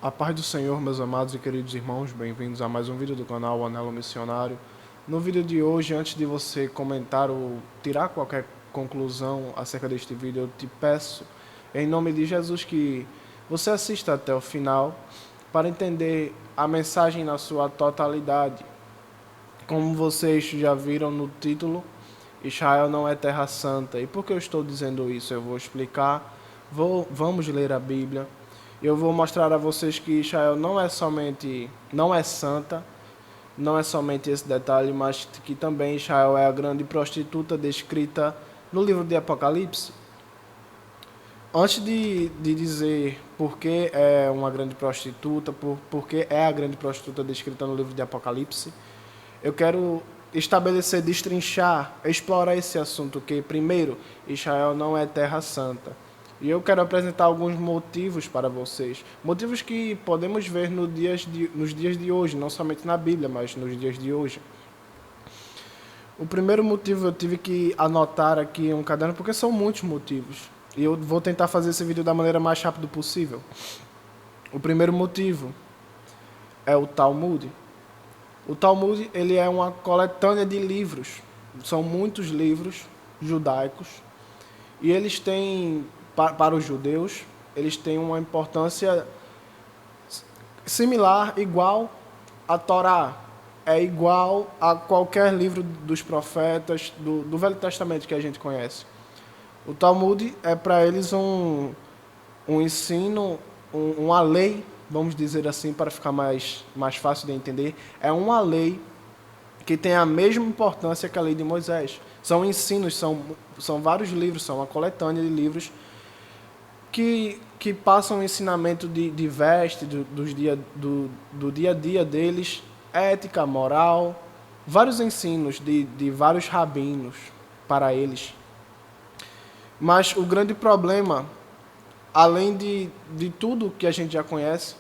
A paz do Senhor, meus amados e queridos irmãos, bem-vindos a mais um vídeo do canal Anelo Missionário. No vídeo de hoje, antes de você comentar ou tirar qualquer conclusão acerca deste vídeo, eu te peço, em nome de Jesus, que você assista até o final para entender a mensagem na sua totalidade. Como vocês já viram no título, Israel não é terra santa. E por que eu estou dizendo isso? Eu vou explicar. Vamos ler a Bíblia. Eu vou mostrar a vocês que Israel não é santa, não é somente esse detalhe, mas que também Israel é a grande prostituta descrita no livro de Apocalipse. Antes de dizer por que é uma grande prostituta, por que é a grande prostituta descrita no livro de Apocalipse, eu quero estabelecer, destrinchar, explorar esse assunto que, primeiro, Israel não é terra santa. E eu quero apresentar alguns motivos para vocês. Motivos que podemos ver nos dias de hoje, não somente na Bíblia, mas nos dias de hoje. O primeiro motivo eu tive que anotar aqui em um caderno, porque são muitos motivos. E eu vou tentar fazer esse vídeo da maneira mais rápida possível. O primeiro motivo é o Talmud. O Talmud, ele é uma coletânea de livros. São muitos livros judaicos. E eles têm, para os judeus, eles têm uma importância similar, igual à Torá. É igual a qualquer livro dos profetas, do Velho Testamento que a gente conhece. O Talmud é para eles um ensino, uma lei, vamos dizer assim, para ficar mais fácil de entender. É uma lei que tem a mesma importância que a lei de Moisés. São ensinos, são vários livros, são uma coletânea de livros que passam o ensinamento de veste, do dia a dia deles, ética, moral, vários ensinos de vários rabinos para eles. Mas o grande problema, além de tudo que a gente já conhece,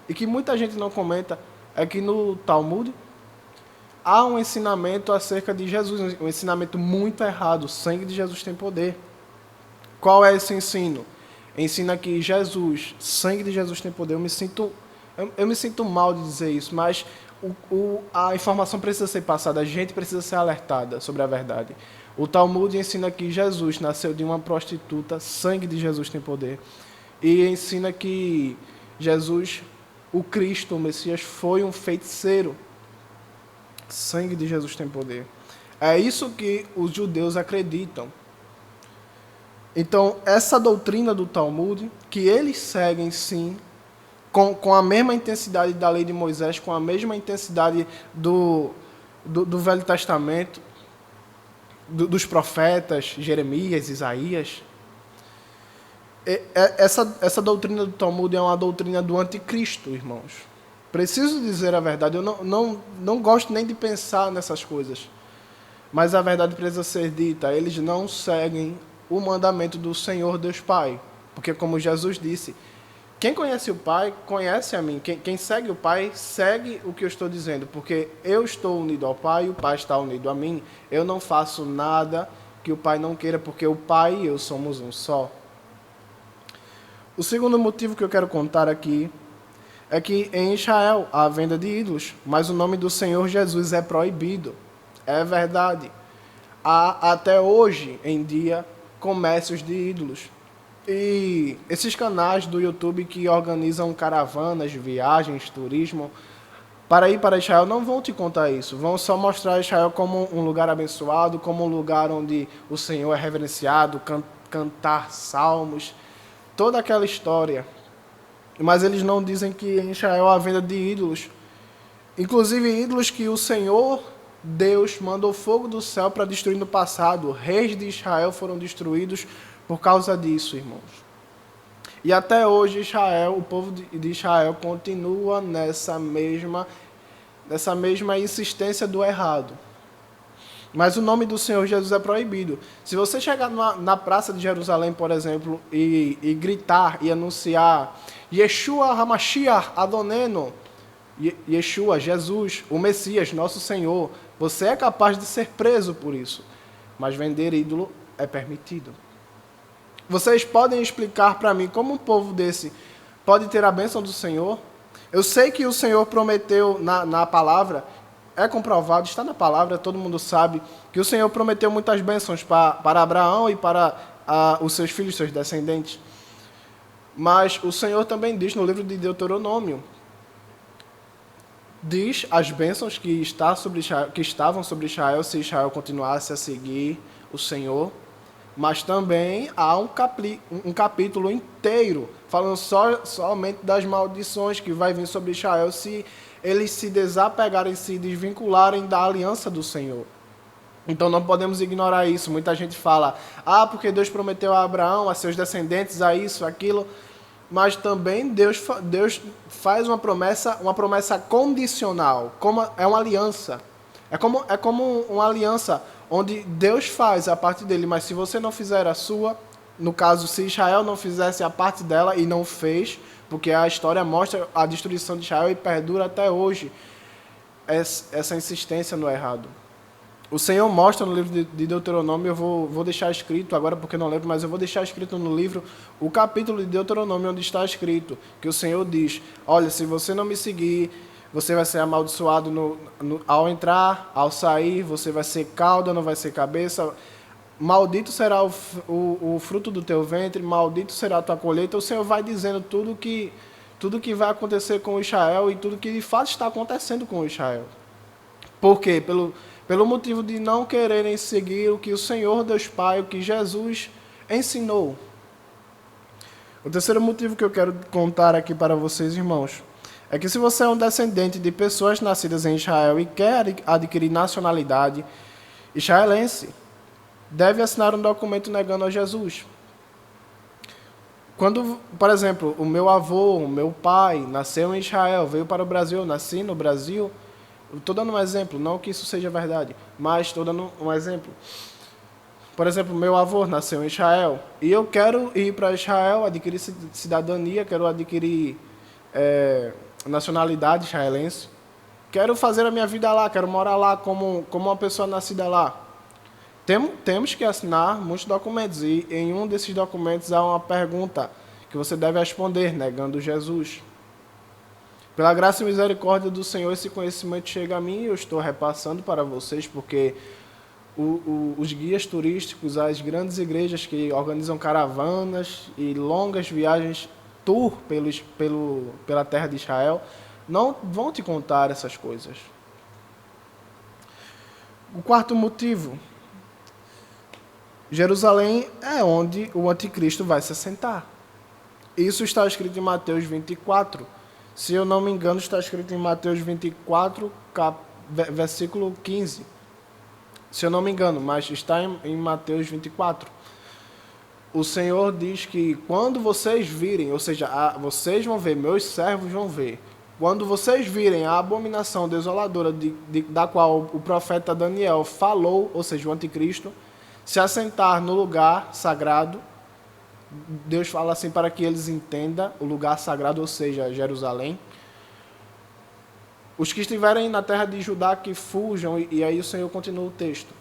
e que muita gente não comenta, é que no Talmud há um ensinamento acerca de Jesus, um ensinamento muito errado. O sangue de Jesus tem poder. Qual é esse ensino? Ensina que Jesus, sangue de Jesus tem poder. Eu me sinto mal de dizer isso, mas a informação precisa ser passada, a gente precisa ser alertada sobre a verdade. O Talmud ensina que Jesus nasceu de uma prostituta, sangue de Jesus tem poder. E ensina que Jesus, o Cristo, o Messias, foi um feiticeiro. Sangue de Jesus tem poder. É isso que os judeus acreditam. Então, essa doutrina do Talmud, que eles seguem sim, com a mesma intensidade da lei de Moisés, com a mesma intensidade do Velho Testamento, dos profetas, Jeremias, Isaías. Essa doutrina do Talmud é uma doutrina do anticristo, irmãos. Preciso dizer a verdade, eu não gosto nem de pensar nessas coisas. Mas a verdade precisa ser dita, eles não seguem o mandamento do Senhor Deus Pai. Porque como Jesus disse, quem conhece o Pai, conhece a mim. Quem segue o Pai, segue o que eu estou dizendo. Porque eu estou unido ao Pai, o Pai está unido a mim. Eu não faço nada que o Pai não queira, porque o Pai e eu somos um só. O segundo motivo que eu quero contar aqui é que em Israel há a venda de ídolos, mas o nome do Senhor Jesus é proibido. É verdade. Há até hoje em dia comércios de ídolos. E esses canais do YouTube que organizam caravanas, viagens, turismo, para ir para Israel não vão te contar isso. Vão só mostrar Israel como um lugar abençoado, como um lugar onde o Senhor é reverenciado, cantar salmos, toda aquela história. Mas eles não dizem que em Israel há venda de ídolos. Inclusive ídolos que o Senhor, Deus, mandou fogo do céu para destruir no passado. Reis de Israel foram destruídos por causa disso, irmãos. E até hoje Israel, o povo de Israel continua nessa mesma insistência do errado. Mas o nome do Senhor Jesus é proibido. Se você chegar na praça de Jerusalém, por exemplo, e gritar e anunciar Yeshua HaMashiach Adoneno, Yeshua, Jesus, o Messias, nosso Senhor, você é capaz de ser preso por isso. Mas vender ídolo é permitido. Vocês podem explicar para mim como um povo desse pode ter a bênção do Senhor. Eu sei que o Senhor prometeu na palavra, é comprovado, está na palavra, todo mundo sabe, que o Senhor prometeu muitas bênçãos para Abraão e para os seus filhos, seus descendentes. Mas o Senhor também diz no livro de Deuteronômio, diz as bênçãos que estavam sobre Israel, se Israel continuasse a seguir o Senhor. Mas também há um capítulo inteiro falando somente das maldições que vai vir sobre Israel se eles se desapegarem, se desvincularem da aliança do Senhor. Então não podemos ignorar isso. Muita gente fala, porque Deus prometeu a Abraão, a seus descendentes, a isso, aquilo. Mas também Deus faz uma promessa condicional, é uma aliança. É como uma aliança onde Deus faz a parte dele, mas se você não fizer a sua, no caso, se Israel não fizesse a parte dela e não fez, porque a história mostra a destruição de Israel e perdura até hoje essa insistência no errado. O Senhor mostra no livro de Deuteronômio, eu vou deixar escrito agora porque não lembro, mas eu vou deixar escrito no livro o capítulo de Deuteronômio onde está escrito que o Senhor diz, olha, se você não me seguir, você vai ser amaldiçoado ao entrar, ao sair, você vai ser cauda, não vai ser cabeça. Maldito será o fruto do teu ventre, maldito será a tua colheita. O Senhor vai dizendo tudo que vai acontecer com Israel e tudo que de fato está acontecendo com Israel. Por quê? Pelo motivo de não quererem seguir o que o Senhor Deus Pai, o que Jesus ensinou. O terceiro motivo que eu quero contar aqui para vocês, irmãos, é que se você é um descendente de pessoas nascidas em Israel e quer adquirir nacionalidade israelense, deve assinar um documento negando a Jesus. Quando, por exemplo, o meu avô, o meu pai, nasceu em Israel, veio para o Brasil, eu nasci no Brasil, estou dando um exemplo, não que isso seja verdade, mas estou dando um exemplo. Por exemplo, meu avô nasceu em Israel e eu quero ir para Israel, adquirir cidadania, quero adquirir nacionalidade israelense, quero fazer a minha vida lá, quero morar lá como uma pessoa nascida lá. Temos que assinar muitos documentos e em um desses documentos há uma pergunta que você deve responder, negando Jesus. Pela graça e misericórdia do Senhor, esse conhecimento chega a mim e eu estou repassando para vocês, porque os guias turísticos, as grandes igrejas que organizam caravanas e longas viagens, tour pela terra de Israel, não vão te contar essas coisas. O quarto motivo, Jerusalém é onde o anticristo vai se assentar. Isso está escrito em Mateus 24. Se eu não me engano, está escrito em Mateus 24, versículo 15. Se eu não me engano, mas está em Mateus 24. O Senhor diz que quando vocês virem, ou seja, vocês vão ver, meus servos vão ver, quando vocês virem a abominação desoladora da qual o profeta Daniel falou, ou seja, o anticristo, se assentar no lugar sagrado, Deus fala assim para que eles entendam o lugar sagrado, ou seja, Jerusalém. Os que estiverem na terra de Judá que fujam, e aí o Senhor continua o texto.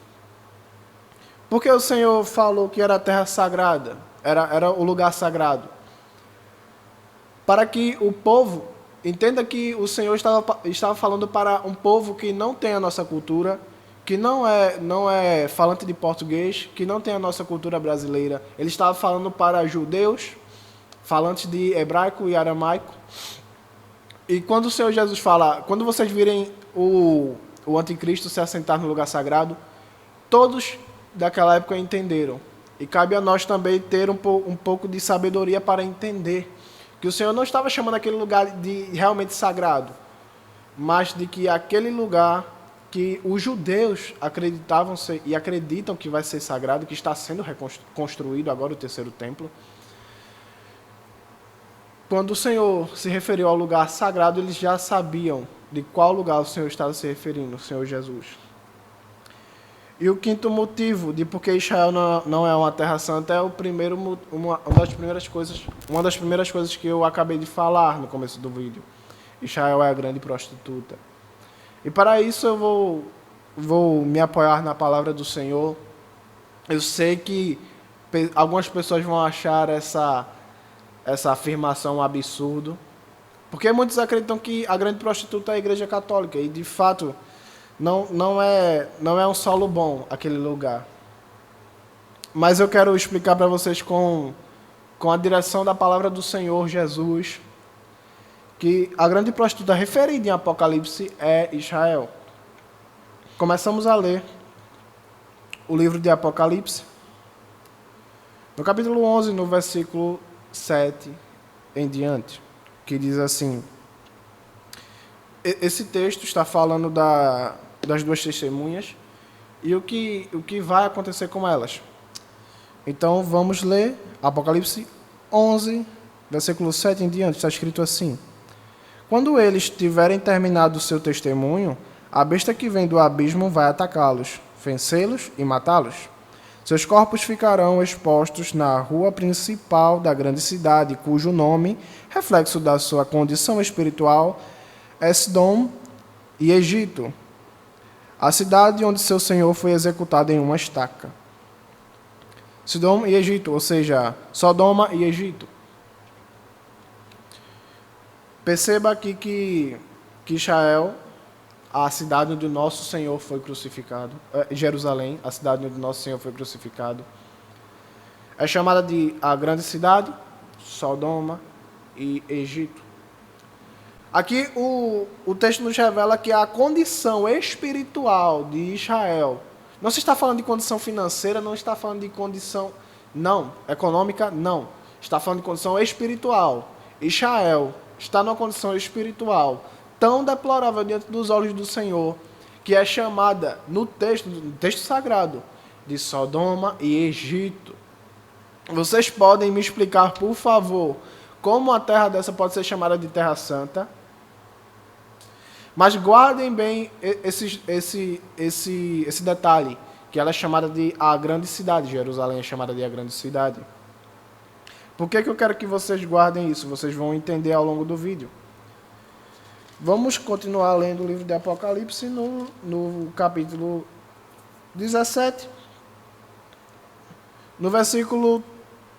Por que o Senhor falou que era a terra sagrada? Era o lugar sagrado. Para que o povo entenda que o Senhor estava falando para um povo que não tem a nossa cultura, que não é falante de português, que não tem a nossa cultura brasileira. Ele estava falando para judeus, falantes de hebraico e aramaico. E quando o Senhor Jesus fala, quando vocês virem o anticristo se assentar no lugar sagrado, todos daquela época entenderam. E cabe a nós também ter um pouco de sabedoria para entender que o Senhor não estava chamando aquele lugar de realmente sagrado, mas de que aquele lugar que os judeus acreditavam ser, e acreditam que vai ser sagrado, que está sendo reconstruído agora o terceiro templo. Quando o Senhor se referiu ao lugar sagrado, eles já sabiam de qual lugar o Senhor estava se referindo, o Senhor Jesus. E o quinto motivo de por que Israel não é uma terra santa é uma das primeiras coisas que eu acabei de falar no começo do vídeo. Israel é a grande prostituta. E para isso eu vou me apoiar na palavra do Senhor. Eu sei que algumas pessoas vão achar essa afirmação um absurdo. Porque muitos acreditam que a grande prostituta é a Igreja Católica, e de fato não é um solo bom aquele lugar. Mas eu quero explicar para vocês com a direção da palavra do Senhor Jesus, que a grande prostituta referida em Apocalipse é Israel. Começamos a ler o livro de Apocalipse, no capítulo 11, no versículo 7 em diante, que diz assim: esse texto está falando das duas testemunhas e o que vai acontecer com elas. Então vamos ler Apocalipse 11, versículo 7 em diante, está escrito assim: quando eles tiverem terminado o seu testemunho, a besta que vem do abismo vai atacá-los, vencê-los e matá-los. Seus corpos ficarão expostos na rua principal da grande cidade, cujo nome, reflexo da sua condição espiritual, é Sodom e Egito, a cidade onde seu Senhor foi executado em uma estaca. Sodom e Egito, ou seja, Sodoma e Egito. Perceba aqui que Israel, a cidade onde o nosso Senhor foi crucificado, Jerusalém, a cidade onde o nosso Senhor foi crucificado, é chamada de a grande cidade, Sodoma e Egito. Aqui o texto nos revela que a condição espiritual de Israel, não se está falando de condição financeira, não está falando de condição, não, econômica, não. Está falando de condição espiritual. Israel está numa condição espiritual tão deplorável diante dos olhos do Senhor, que é chamada no texto sagrado, de Sodoma e Egito. Vocês podem me explicar, por favor, como uma terra dessa pode ser chamada de Terra Santa? Mas guardem bem esse detalhe, que ela é chamada de a grande cidade, Jerusalém é chamada de a grande cidade. Por que eu quero que vocês guardem isso? Vocês vão entender ao longo do vídeo. Vamos continuar lendo o livro de Apocalipse no capítulo 17, no versículo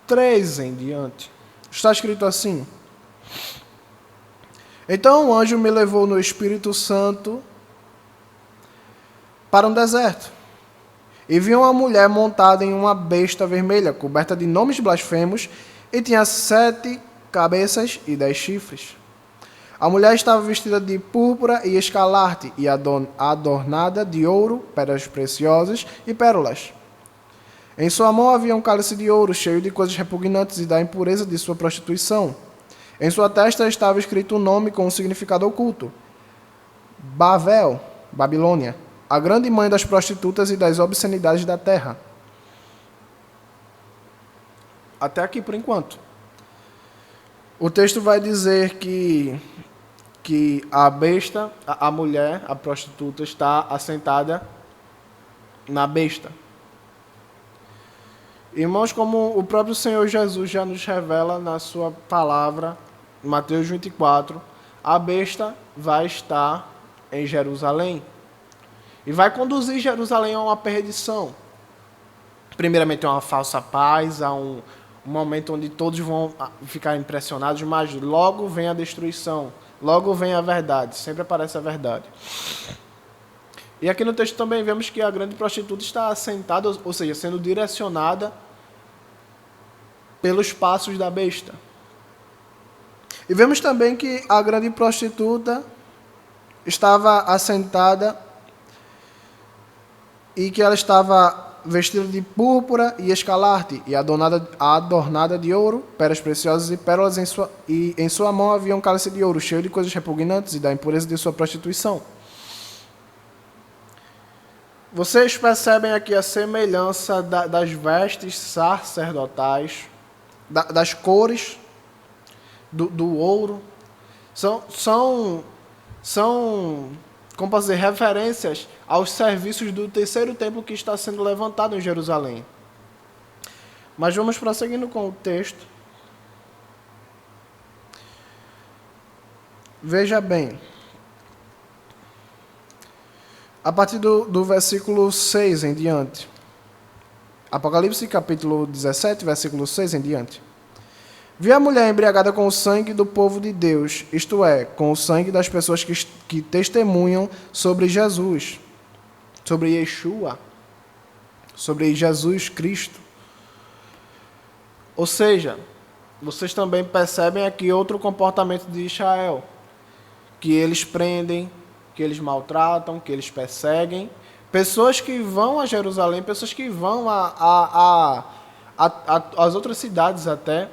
3 em diante. Está escrito assim: então o anjo me levou no Espírito Santo para um deserto, e vi uma mulher montada em uma besta vermelha, coberta de nomes blasfemos, e tinha 7 cabeças e 10 chifres. A mulher estava vestida de púrpura e escarlate, e adornada de ouro, pedras preciosas e pérolas. Em sua mão havia um cálice de ouro, cheio de coisas repugnantes e da impureza de sua prostituição. Em sua testa estava escrito um nome com um significado oculto: Babel, Babilônia, a grande mãe das prostitutas e das obscenidades da terra. Até aqui por enquanto. O texto vai dizer que a besta, a mulher, a prostituta, está assentada na besta. Irmãos, como o próprio Senhor Jesus já nos revela na sua palavra, Mateus 24, a besta vai estar em Jerusalém e vai conduzir Jerusalém a uma perdição. Primeiramente, a uma falsa paz, a um momento onde todos vão ficar impressionados, mas logo vem a destruição, logo vem a verdade, sempre aparece a verdade. E aqui no texto também vemos que a grande prostituta está assentada, ou seja, sendo direcionada pelos passos da besta. E vemos também que a grande prostituta estava assentada e que ela estava vestida de púrpura e escarlate, e adornada de ouro, pedras preciosas e pérolas, em sua mão havia um cálice de ouro, cheio de coisas repugnantes e da impureza de sua prostituição. Vocês percebem aqui a semelhança das vestes sacerdotais, das cores do ouro. São como posso dizer, referências aos serviços do terceiro templo que está sendo levantado em Jerusalém. Mas vamos prosseguindo com o texto. Veja bem. A partir do versículo 6 em diante. Apocalipse capítulo 17, versículo 6 em diante. Vi a mulher embriagada com o sangue do povo de Deus, isto é, com o sangue das pessoas que testemunham sobre Jesus, sobre Yeshua, sobre Jesus Cristo. Ou seja, vocês também percebem aqui outro comportamento de Israel, que eles prendem, que eles maltratam, que eles perseguem. Pessoas que vão a Jerusalém, pessoas que vão às outras cidades até,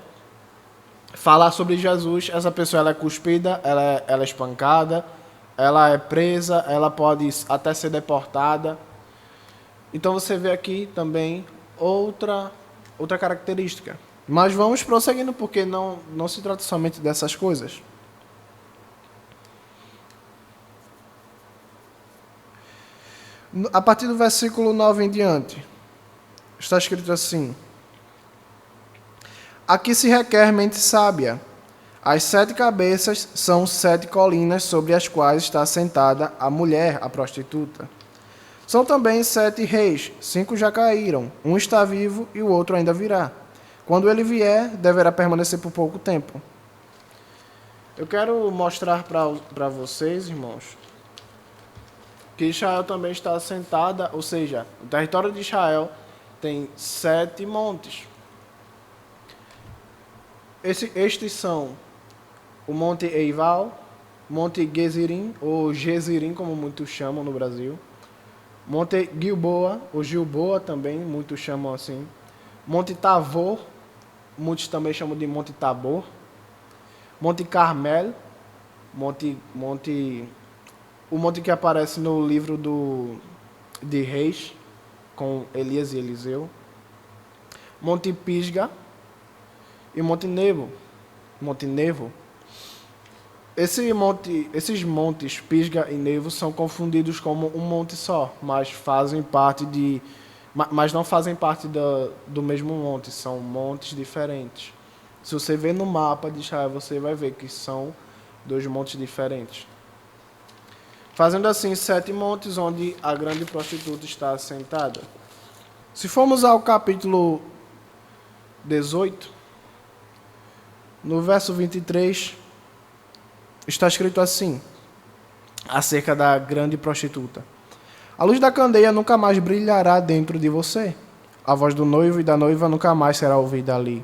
falar sobre Jesus, essa pessoa ela é cuspida, ela é espancada, ela é presa, ela pode até ser deportada. Então você vê aqui também outra característica. Mas vamos prosseguindo, porque não se trata somente dessas coisas. A partir do versículo 9 em diante, está escrito assim: aqui se requer mente sábia. As 7 cabeças são 7 colinas sobre as quais está sentada a mulher, a prostituta. São também 7 reis, 5 já caíram, um está vivo e o outro ainda virá. Quando ele vier, deverá permanecer por pouco tempo. Eu quero mostrar para vocês, irmãos, que Israel também está assentada, ou seja, o território de Israel tem 7 montes. Estes são o Monte Eival, Monte Gezirim, ou Gezirim, como muitos chamam no Brasil, Monte Gilboa, ou Gilboa também, muitos chamam assim, Monte Tavor, muitos também chamam de Monte Tabor, Monte Carmel, o monte que aparece no livro de Reis, com Elias e Eliseu, Monte Pisga e Monte Nevo. Esses montes Pisga e Nevo são confundidos como um monte só, mas não fazem parte do mesmo monte, são montes diferentes. Se você ver no mapa de Israel, você vai ver que são 2 montes diferentes. Fazendo assim 7 montes onde a grande prostituta está assentada. Se formos ao capítulo 18, no verso 23, está escrito assim, acerca da grande prostituta: a luz da candeia nunca mais brilhará dentro de você. A voz do noivo e da noiva nunca mais será ouvida ali.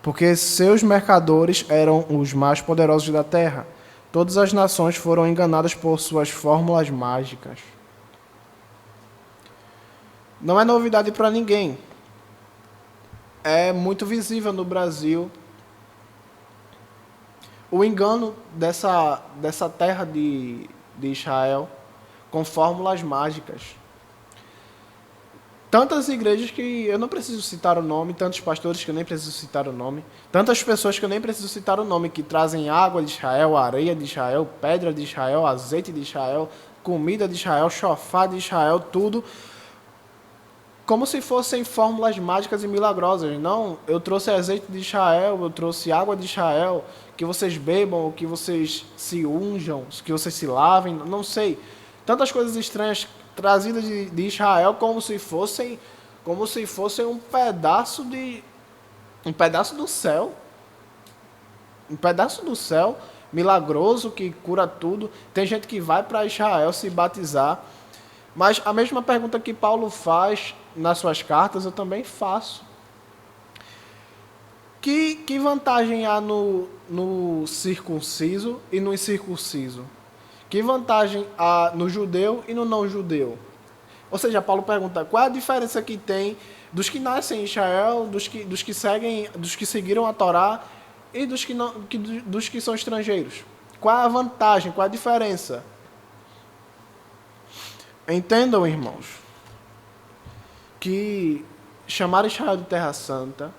Porque seus mercadores eram os mais poderosos da terra. Todas as nações foram enganadas por suas fórmulas mágicas. Não é novidade para ninguém. É muito visível no Brasil o engano dessa terra de Israel com fórmulas mágicas. Tantas igrejas que eu não preciso citar o nome, tantos pastores que eu nem preciso citar o nome, tantas pessoas que eu nem preciso citar o nome, que trazem água de Israel, areia de Israel, pedra de Israel, azeite de Israel, comida de Israel, chofá de Israel, tudo como se fossem fórmulas mágicas e milagrosas. Não, eu trouxe azeite de Israel, eu trouxe água de Israel, que vocês bebam, que vocês se unjam, que vocês se lavem, não sei. Tantas coisas estranhas trazidas de Israel como se fossem um pedaço do céu. Um pedaço do céu milagroso que cura tudo. Tem gente que vai para Israel se batizar. Mas a mesma pergunta que Paulo faz nas suas cartas, eu também faço. Que vantagem há no circunciso e no incircunciso? Que vantagem há no judeu e no não judeu? Ou seja, Paulo pergunta, qual é a diferença que tem dos que nascem em Israel, dos que seguiram a Torá e dos que são estrangeiros? Qual é a vantagem, qual é a diferença? Entendam, irmãos, que chamar Israel de Terra Santa,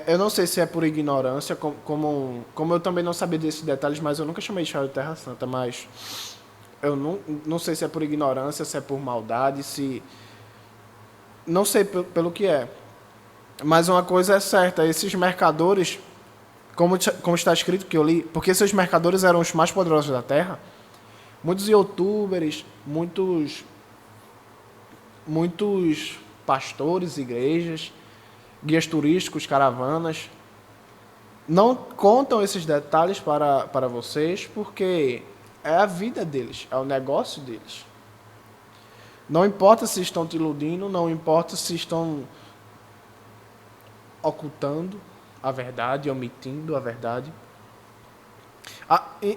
eu não sei se é por ignorância, como eu também não sabia desses detalhes, mas eu nunca chamei Israel de Terra Santa, mas eu não sei se é por ignorância, se é por maldade, não sei pelo que é. Mas uma coisa é certa, esses mercadores, como está escrito que eu li, porque esses mercadores eram os mais poderosos da terra, muitos youtubers, muitos pastores, igrejas, guias turísticos, caravanas, não contam esses detalhes para vocês porque é a vida deles, é o negócio deles. Não importa se estão te iludindo, não importa se estão ocultando a verdade, omitindo a verdade.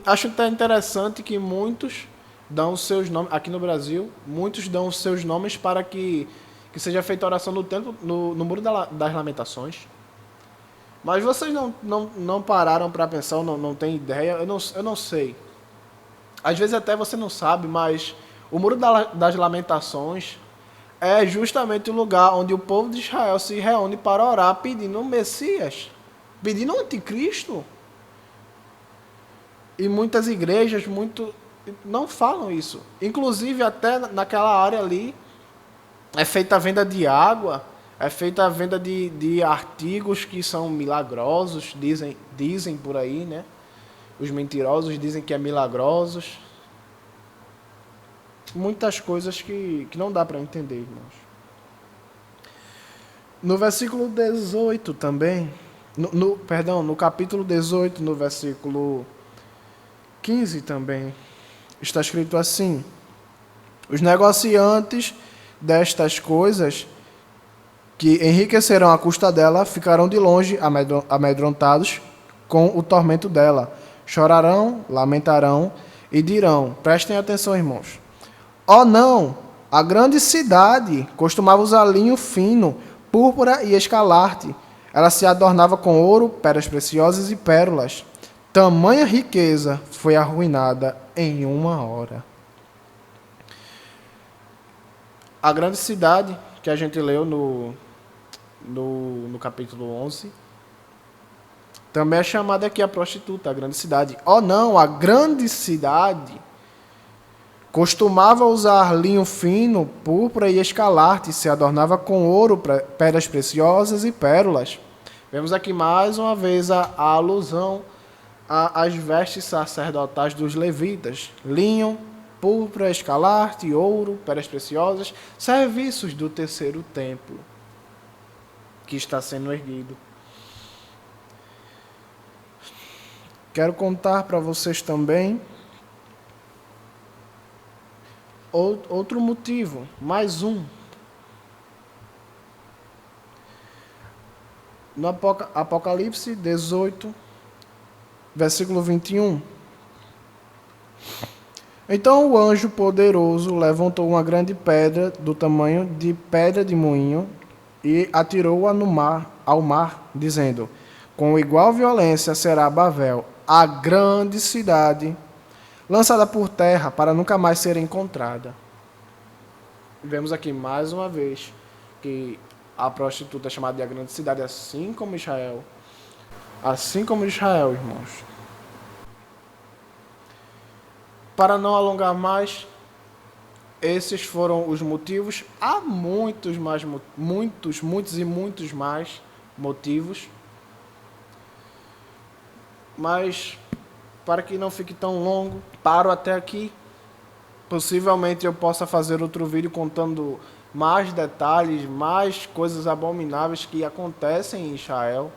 Acho até interessante que muitos dão os seus nomes, aqui no Brasil, muitos dão os seus nomes para que seja feita a oração no templo, no Muro das Lamentações. Mas vocês não pararam para pensar, ou não têm ideia, eu não sei. Às vezes até você não sabe, mas o Muro das Lamentações é justamente o lugar onde o povo de Israel se reúne para orar pedindo o Messias, pedindo o Anticristo. E muitas igrejas não falam isso. Inclusive, até naquela área ali, é feita a venda de água, é feita a venda de artigos que são milagrosos, dizem por aí, né? Os mentirosos dizem que é milagrosos. Muitas coisas que não dá para entender, irmãos. No versículo 18 também, no capítulo 18, no versículo 15 também, está escrito assim: os negociantes destas coisas, que enriquecerão à custa dela, ficarão de longe amedrontados com o tormento dela. Chorarão, lamentarão e dirão, prestem atenção, irmãos, ó não, a grande cidade costumava usar linho fino, púrpura e escarlate. Ela se adornava com ouro, pedras preciosas e pérolas. Tamanha riqueza foi arruinada em uma hora. A grande cidade que a gente leu no capítulo 11 também é chamada aqui a prostituta, a grande cidade. Oh não, a grande cidade costumava usar linho fino, púrpura e escarlate, se adornava com ouro, pedras preciosas e pérolas. Vemos aqui mais uma vez a alusão às vestes sacerdotais dos levitas. Linho, púrpura, escarlate, ouro, pedras preciosas, serviços do terceiro templo que está sendo erguido. Quero contar para vocês também outro motivo, mais um. No Apocalipse 18, versículo 21. Então o anjo poderoso levantou uma grande pedra do tamanho de pedra de moinho e atirou-a ao mar, dizendo: com igual violência será Babel, a grande cidade, lançada por terra para nunca mais ser encontrada. Vemos aqui mais uma vez que a prostituta é chamada de a grande cidade, assim como Israel. Assim como Israel, irmãos. Para não alongar mais, esses foram os motivos. Há muitos mais motivos. Mas, para que não fique tão longo, paro até aqui. Possivelmente eu possa fazer outro vídeo contando mais detalhes, mais coisas abomináveis que acontecem em Israel.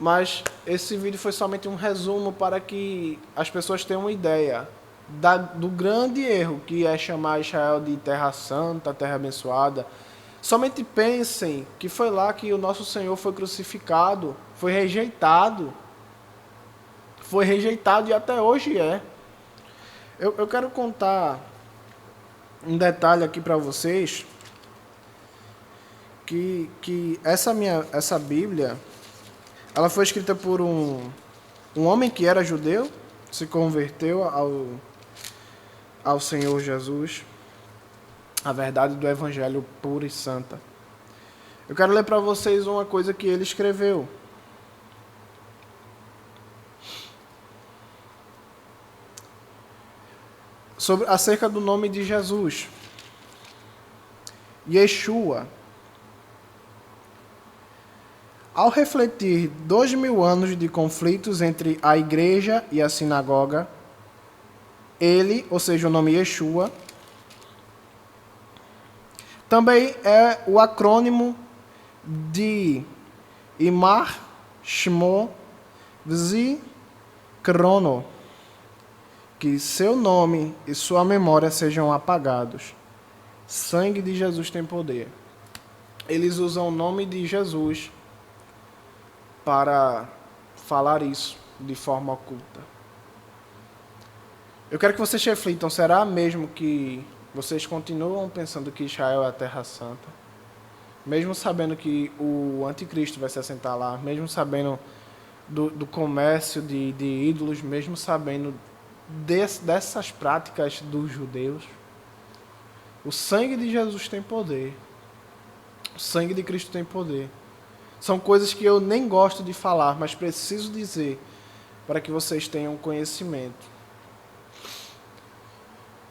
Mas esse vídeo foi somente um resumo para que as pessoas tenham uma ideia do grande erro que é chamar Israel de terra santa, terra abençoada. Somente pensem que foi lá que o nosso Senhor foi crucificado, foi rejeitado e até hoje é. Eu quero contar um detalhe aqui para vocês, que essa Bíblia, ela foi escrita por um homem que era judeu, se converteu ao Senhor Jesus, a verdade do Evangelho pura e santa. Eu quero ler para vocês uma coisa que ele escreveu. Acerca do nome de Jesus. Yeshua. Ao refletir 2000 anos de conflitos entre a igreja e a sinagoga, ele, ou seja, o nome Yeshua, também é o acrônimo de Imar Shmo Zikrono, que seu nome e sua memória sejam apagados. Sangue de Jesus tem poder. Eles usam o nome de Jesus para falar isso de forma oculta. Eu quero que vocês reflitam, será mesmo que vocês continuam pensando que Israel é a Terra Santa? Mesmo sabendo que o anticristo vai se assentar lá, mesmo sabendo do comércio de ídolos, mesmo sabendo dessas práticas dos judeus, o sangue de Jesus tem poder. O sangue de Cristo tem poder. São coisas que eu nem gosto de falar, mas preciso dizer para que vocês tenham conhecimento.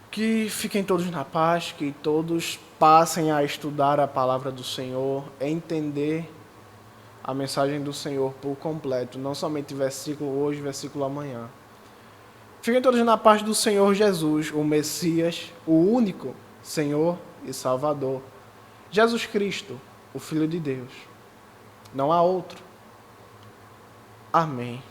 Que fiquem todos na paz, que todos passem a estudar a palavra do Senhor, entender a mensagem do Senhor por completo, não somente versículo hoje, versículo amanhã. Fiquem todos na paz do Senhor Jesus, o Messias, o único Senhor e Salvador. Jesus Cristo, o Filho de Deus. Não há outro. Amém.